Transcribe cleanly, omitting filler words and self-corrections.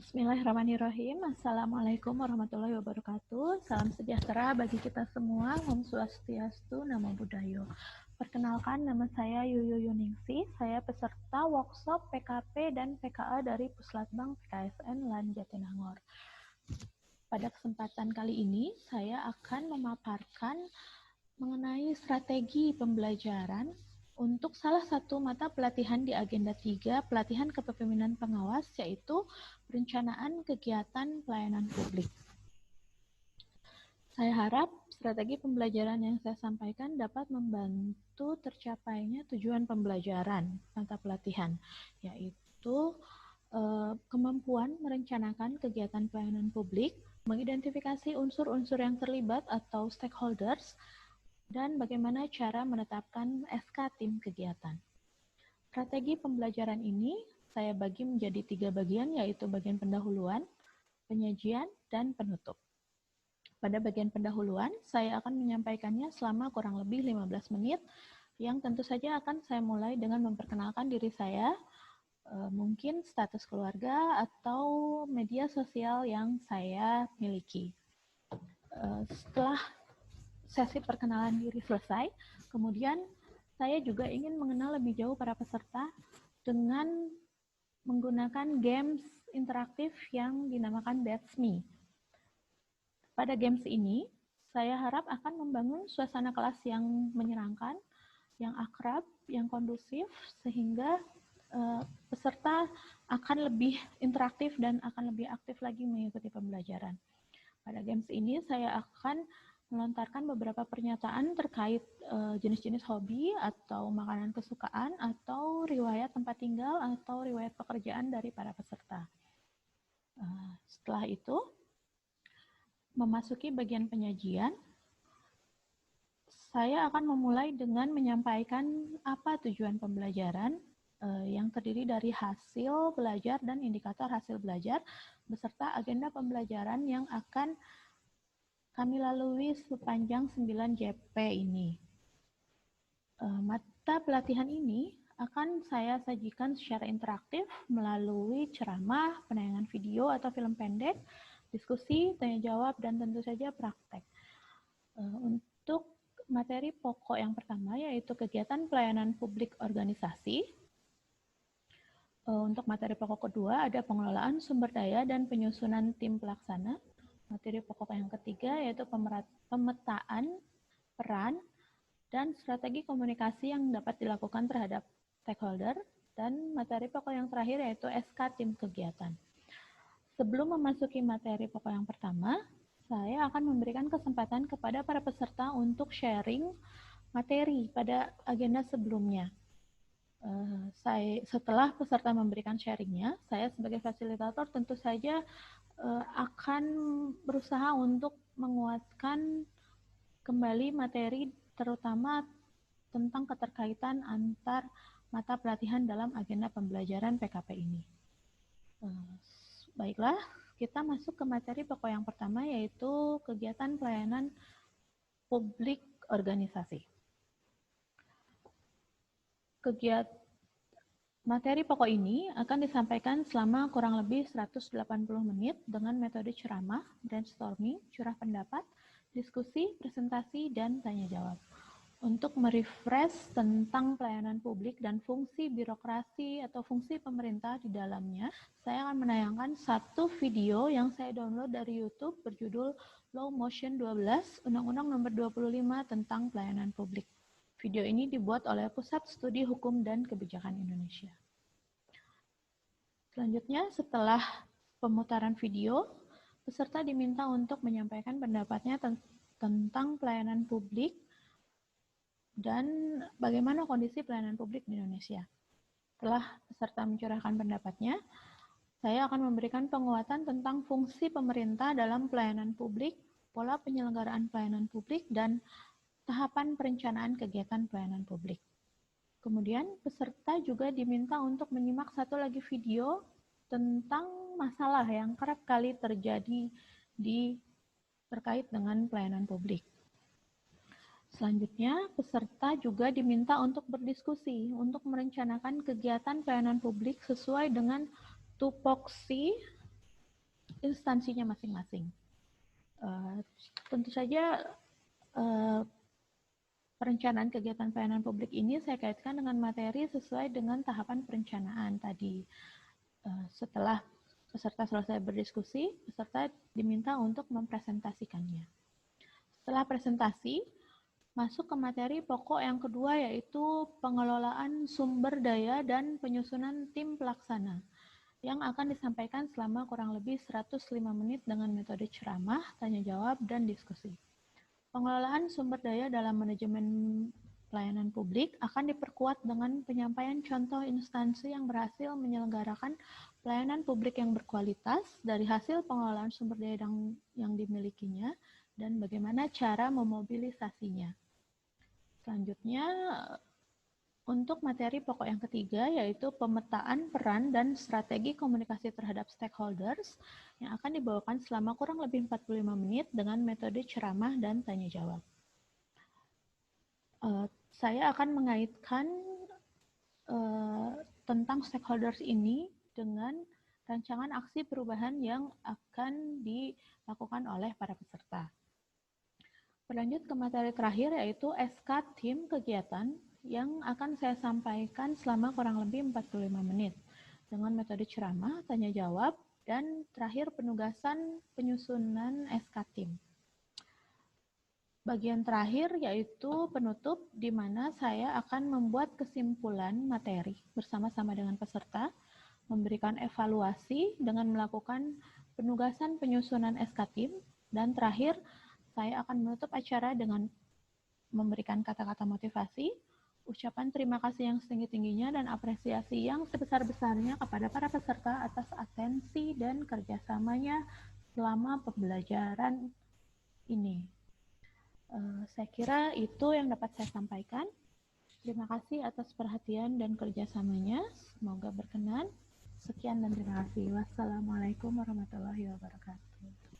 Bismillahirrahmanirrahim. Assalamualaikum warahmatullahi wabarakatuh. Salam sejahtera bagi kita semua. Om Swastiastu, Namo Buddhaya. Perkenalkan, nama saya Yuyu Yuningsi. Saya peserta workshop PKP dan PKA dari Puslatbang PKSN LAN Jatinangor. Pada kesempatan kali ini, saya akan memaparkan mengenai strategi pembelajaran untuk salah satu mata pelatihan di agenda 3, pelatihan kepemimpinan pengawas, yaitu perencanaan kegiatan pelayanan publik. Saya harap strategi pembelajaran yang saya sampaikan dapat membantu tercapainya tujuan pembelajaran mata pelatihan, yaitu kemampuan merencanakan kegiatan pelayanan publik, mengidentifikasi unsur-unsur yang terlibat atau stakeholders, dan bagaimana cara menetapkan SK tim kegiatan. Strategi pembelajaran ini saya bagi menjadi 3 bagian, yaitu bagian pendahuluan, penyajian, dan penutup. Pada bagian pendahuluan, saya akan menyampaikannya selama kurang lebih 15 menit, yang tentu saja akan saya mulai dengan memperkenalkan diri saya, mungkin status keluarga, atau media sosial yang saya miliki. Setelah sesi perkenalan diri selesai, kemudian saya juga ingin mengenal lebih jauh para peserta dengan menggunakan games interaktif yang dinamakan That's Me. Pada games ini, saya harap akan membangun suasana kelas yang menyenangkan, yang akrab, yang kondusif, sehingga peserta akan lebih interaktif dan akan lebih aktif lagi mengikuti pembelajaran. Pada games ini, saya akan melontarkan beberapa pernyataan terkait jenis-jenis hobi atau makanan kesukaan atau riwayat tempat tinggal atau riwayat pekerjaan dari para peserta. Setelah itu, memasuki bagian penyajian, saya akan memulai dengan menyampaikan apa tujuan pembelajaran yang terdiri dari hasil belajar dan indikator hasil belajar beserta agenda pembelajaran yang akan kami lalui sepanjang 9 JP ini. Mata pelatihan ini akan saya sajikan secara interaktif melalui ceramah, penayangan video atau film pendek, diskusi, tanya jawab, dan tentu saja praktek. Untuk materi pokok yang pertama yaitu kegiatan pelayanan publik organisasi. Untuk materi pokok kedua ada pengelolaan sumber daya dan penyusunan tim pelaksana. Materi pokok yang ketiga yaitu pemetaan peran dan strategi komunikasi yang dapat dilakukan terhadap stakeholder, dan materi pokok yang terakhir yaitu SK tim kegiatan. Sebelum memasuki materi pokok yang pertama, saya akan memberikan kesempatan kepada para peserta untuk sharing materi pada agenda sebelumnya. Setelah peserta memberikan sharingnya, saya sebagai fasilitator tentu saja akan berusaha untuk menguatkan kembali materi, terutama tentang keterkaitan antar mata pelatihan dalam agenda pembelajaran PKP ini. Baiklah, kita masuk ke materi pokok yang pertama, yaitu kegiatan pelayanan publik organisasi. Materi pokok ini akan disampaikan selama kurang lebih 180 menit dengan metode ceramah, brainstorming, curah pendapat, diskusi, presentasi, dan tanya jawab. Untuk merefresh tentang pelayanan publik dan fungsi birokrasi atau fungsi pemerintah di dalamnya, saya akan menayangkan satu video yang saya download dari YouTube berjudul Law Motion 12, Undang-Undang Nomor 25 tentang Pelayanan Publik. Video ini dibuat oleh Pusat Studi Hukum dan Kebijakan Indonesia. Selanjutnya, setelah pemutaran video, peserta diminta untuk menyampaikan pendapatnya tentang pelayanan publik dan bagaimana kondisi pelayanan publik di Indonesia. Setelah peserta mencurahkan pendapatnya, saya akan memberikan penguatan tentang fungsi pemerintah dalam pelayanan publik, pola penyelenggaraan pelayanan publik, dan tahapan perencanaan kegiatan pelayanan publik. Kemudian peserta juga diminta untuk menyimak satu lagi video tentang masalah yang kerap kali terjadi terkait dengan pelayanan publik. Selanjutnya, peserta juga diminta untuk berdiskusi untuk merencanakan kegiatan pelayanan publik sesuai dengan tupoksi instansinya masing-masing. Tentu saja perencanaan kegiatan pelayanan publik ini saya kaitkan dengan materi sesuai dengan tahapan perencanaan tadi. Setelah peserta selesai berdiskusi, peserta diminta untuk mempresentasikannya. Setelah presentasi, masuk ke materi pokok yang kedua, yaitu pengelolaan sumber daya dan penyusunan tim pelaksana yang akan disampaikan selama kurang lebih 105 menit dengan metode ceramah, tanya jawab, dan diskusi. Pengelolaan sumber daya dalam manajemen pelayanan publik akan diperkuat dengan penyampaian contoh instansi yang berhasil menyelenggarakan pelayanan publik yang berkualitas dari hasil pengelolaan sumber daya yang dimilikinya dan bagaimana cara memobilisasinya. Selanjutnya, untuk materi pokok yang ketiga, yaitu pemetaan peran dan strategi komunikasi terhadap stakeholders yang akan dibawakan selama kurang lebih 45 menit dengan metode ceramah dan tanya jawab. Saya akan mengaitkan tentang stakeholders ini dengan rancangan aksi perubahan yang akan dilakukan oleh para peserta. Berlanjut ke materi terakhir, yaitu SK tim kegiatan yang akan saya sampaikan selama kurang lebih 45 menit dengan metode ceramah, tanya jawab, dan terakhir penugasan penyusunan SK tim. Bagian terakhir yaitu penutup, di mana saya akan membuat kesimpulan materi bersama-sama dengan peserta, memberikan evaluasi dengan melakukan penugasan penyusunan SK tim, dan terakhir saya akan menutup acara dengan memberikan kata-kata motivasi, ucapan terima kasih yang setinggi-tingginya, dan apresiasi yang sebesar-besarnya kepada para peserta atas atensi dan kerjasamanya selama pembelajaran ini. Saya kira itu yang dapat saya sampaikan. Terima kasih atas perhatian dan kerjasamanya. Semoga berkenan. Sekian dan terima kasih. Wassalamualaikum warahmatullahi wabarakatuh.